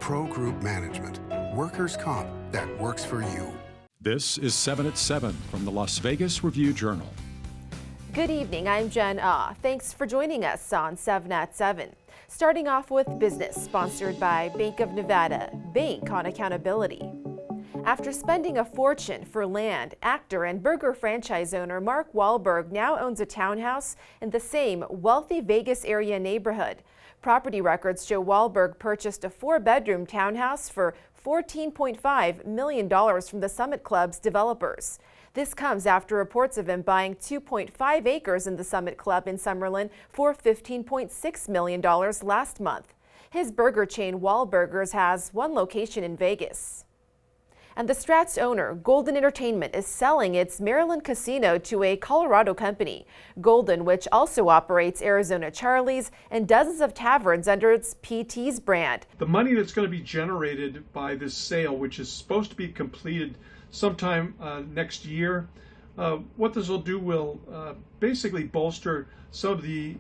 Pro Group Management. Workers' comp that works for you. This is 7 at 7 from the Las Vegas Review-Journal. Good evening, I'm Jen Ah. Thanks for joining us on 7 at 7. Starting off with business, sponsored by Bank of Nevada, Bank on Accountability. After spending a fortune for land, actor and burger franchise owner Mark Wahlberg now owns a townhouse in the same wealthy Vegas area neighborhood. Property records show Wahlberg purchased a 4-bedroom townhouse for $14.5 million from the Summit Club's developers. This comes after reports of him buying 2.5 acres in the Summit Club in Summerlin for $15.6 million last month. His burger chain Wahlburgers has one location in Vegas. And the Strat's owner, Golden Entertainment, is selling its Maryland casino to a Colorado company. Golden, which also operates Arizona Charlie's and dozens of taverns under its PT's brand. The money that's going to be generated by this sale, which is supposed to be completed sometime next year, what this will do will basically bolster some of the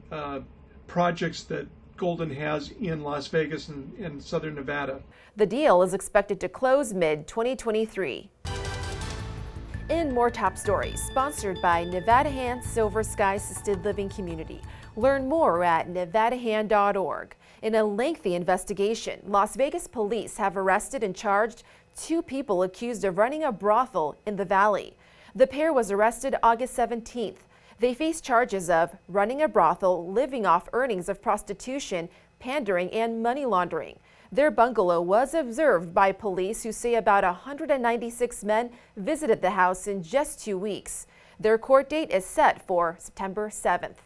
projects that Golden has in Las Vegas and Southern Nevada. The deal is expected to close mid-2023. In more top stories, sponsored by Nevada Hand Silver Sky Assisted Living Community. Learn more at nevadahan.org. In a lengthy investigation, Las Vegas police have arrested and charged 2 people accused of running a brothel in the Valley. The pair was arrested August 17th. They face charges of running a brothel, living off earnings of prostitution, pandering, and money laundering. Their bungalow was observed by police who say about 196 men visited the house in just 2 weeks. Their court date is set for September 7th.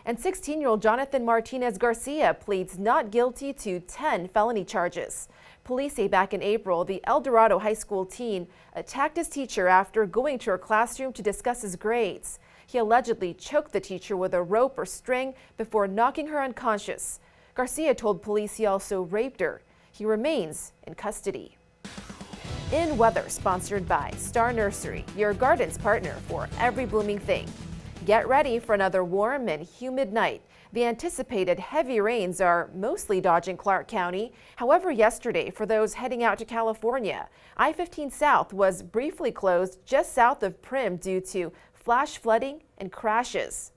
And 16-year-old Jonathan Martinez Garcia pleads not guilty to 10 felony charges. Police say back in April, the Dorado High School teen attacked his teacher after going to her classroom to discuss his grades. He allegedly choked the teacher with a rope or string before knocking her unconscious. Garcia told police he also raped her. He remains in custody. In weather, sponsored by Star Nursery, your garden's partner for every blooming thing. Get ready for another warm and humid night. The anticipated heavy rains are mostly dodging Clark County. However, yesterday, for those heading out to California, I-15 South was briefly closed just south of Prim due to flash flooding and crashes.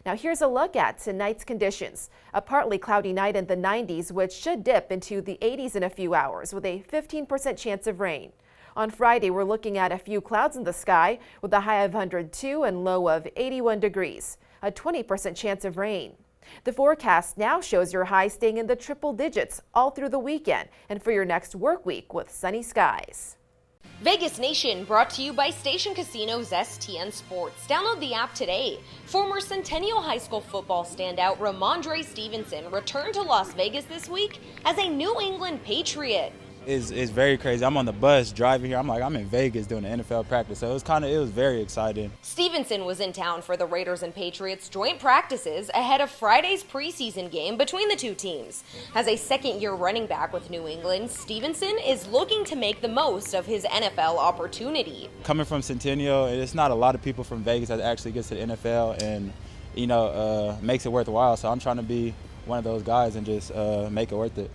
Now here's a look at tonight's conditions. A partly cloudy night in the 90s, which should dip into the 80s in a few hours with a 15% chance of rain. On Friday, we're looking at a few clouds in the sky with a high of 102 and low of 81 degrees, a 20% chance of rain. The forecast now shows your high staying in the triple digits all through the weekend and for your next work week with sunny skies. Vegas Nation brought to you by Station Casino's STN Sports. Download the app today. Former Centennial High School football standout Romondre Stevenson returned to Las Vegas this week as a New England Patriot. It's very crazy. I'm on the bus driving here. I'm in Vegas doing an NFL practice, so it was very exciting. Stevenson was in town for the Raiders and Patriots joint practices ahead of Friday's preseason game between the two teams. As a second-year running back with New England, Stevenson is looking to make the most of his NFL opportunity. Coming from Centennial, it's not a lot of people from Vegas that actually gets to the NFL and, makes it worthwhile. So I'm trying to be one of those guys and just make it worth it.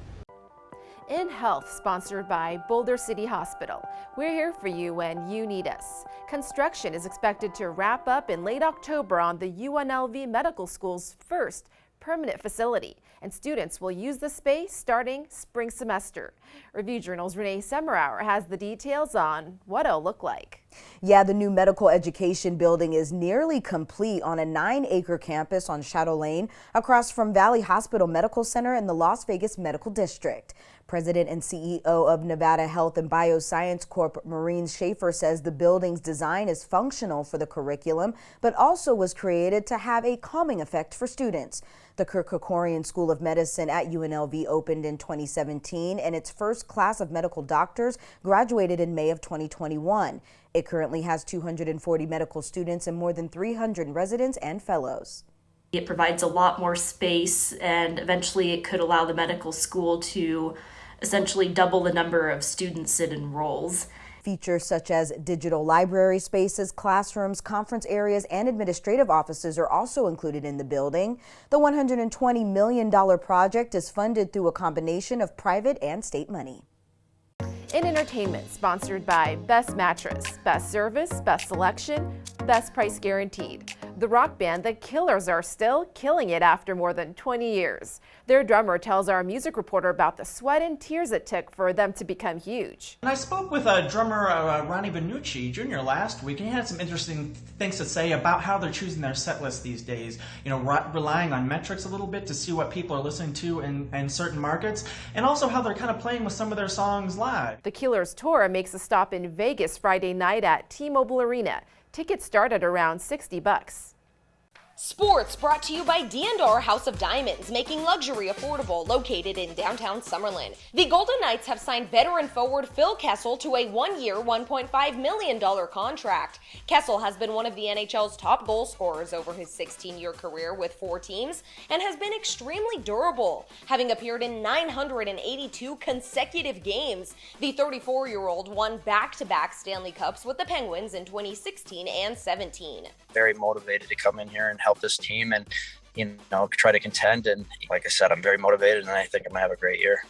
In Health, sponsored by Boulder City Hospital. We're here for you when you need us. Construction is expected to wrap up in late October on the UNLV Medical School's first permanent facility, and students will use the space starting spring semester. Review Journal's Renee Semmerauer has the details on what it'll look like. Yeah, the new medical education building is nearly complete on a 9-acre campus on Shadow Lane across from Valley Hospital Medical Center in the Las Vegas Medical District. President and CEO of Nevada Health and Bioscience Corp. Maureen Schaefer says the building's design is functional for the curriculum, but also was created to have a calming effect for students. The Kerkorian School of Medicine at UNLV opened in 2017, and its first class of medical doctors graduated in May of 2021. It currently has 240 medical students and more than 300 residents and fellows. It provides a lot more space, and eventually it could allow the medical school to essentially double the number of students it enrolls. Features such as digital library spaces, classrooms, conference areas, and administrative offices are also included in the building. The $120 million project is funded through a combination of private and state money. In entertainment, sponsored by Best Mattress, Best Service, Best Selection, Best Price Guaranteed. The rock band The Killers are still killing it after more than 20 years. Their drummer tells our music reporter about the sweat and tears it took for them to become huge. And I spoke with drummer Ronnie Benucci Jr. last week, and he had some interesting things to say about how they're choosing their set list these days. You know, relying on metrics a little bit to see what people are listening to in certain markets, and also how they're kind of playing with some of their songs live. The Killers tour makes a stop in Vegas Friday night at T-Mobile Arena. Tickets start at around $60. Sports brought to you by D&R House of Diamonds, making luxury affordable, located in downtown Summerlin. The Golden Knights have signed veteran forward Phil Kessel to a one-year, $1.5 million contract. Kessel has been one of the NHL's top goal scorers over his 16-year career with 4 teams and has been extremely durable, having appeared in 982 consecutive games. The 34-year-old won back-to-back Stanley Cups with the Penguins in 2016 and 17. Very motivated to come in here and help this team and, try to contend. And like I said, I'm very motivated and I think I'm gonna have a great year.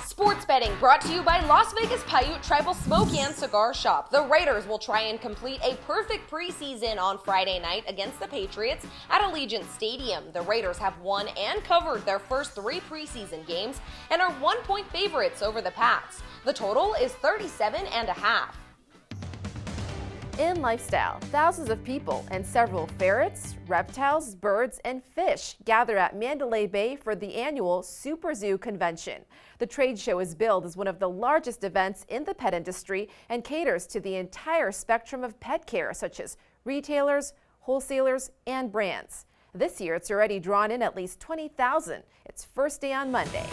Sports betting brought to you by Las Vegas Paiute Tribal Smoke and Cigar Shop. The Raiders will try and complete a perfect preseason on Friday night against the Patriots at Allegiant Stadium. The Raiders have won and covered their first 3 preseason games and are 1-point favorites over the Pats. The total is 37.5. In lifestyle, thousands of people and several ferrets, reptiles, birds, and fish gather at Mandalay Bay for the annual Super Zoo Convention. The trade show is billed as one of the largest events in the pet industry and caters to the entire spectrum of pet care, such as retailers, wholesalers, and brands. This year, it's already drawn in at least 20,000. Its first day on Monday.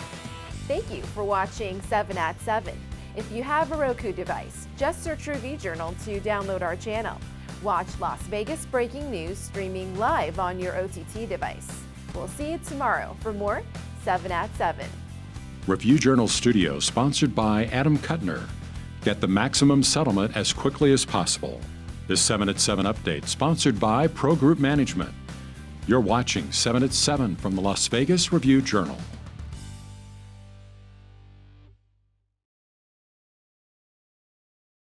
Thank you for watching 7 at 7. If you have a Roku device, just search Review Journal to download our channel. Watch Las Vegas breaking news streaming live on your OTT device. We'll see you tomorrow for more 7 at 7. Review Journal Studio, sponsored by Adam Kuttner. Get the maximum settlement as quickly as possible. This 7 at 7 update, sponsored by Pro Group Management. You're watching 7 at 7 from the Las Vegas Review Journal.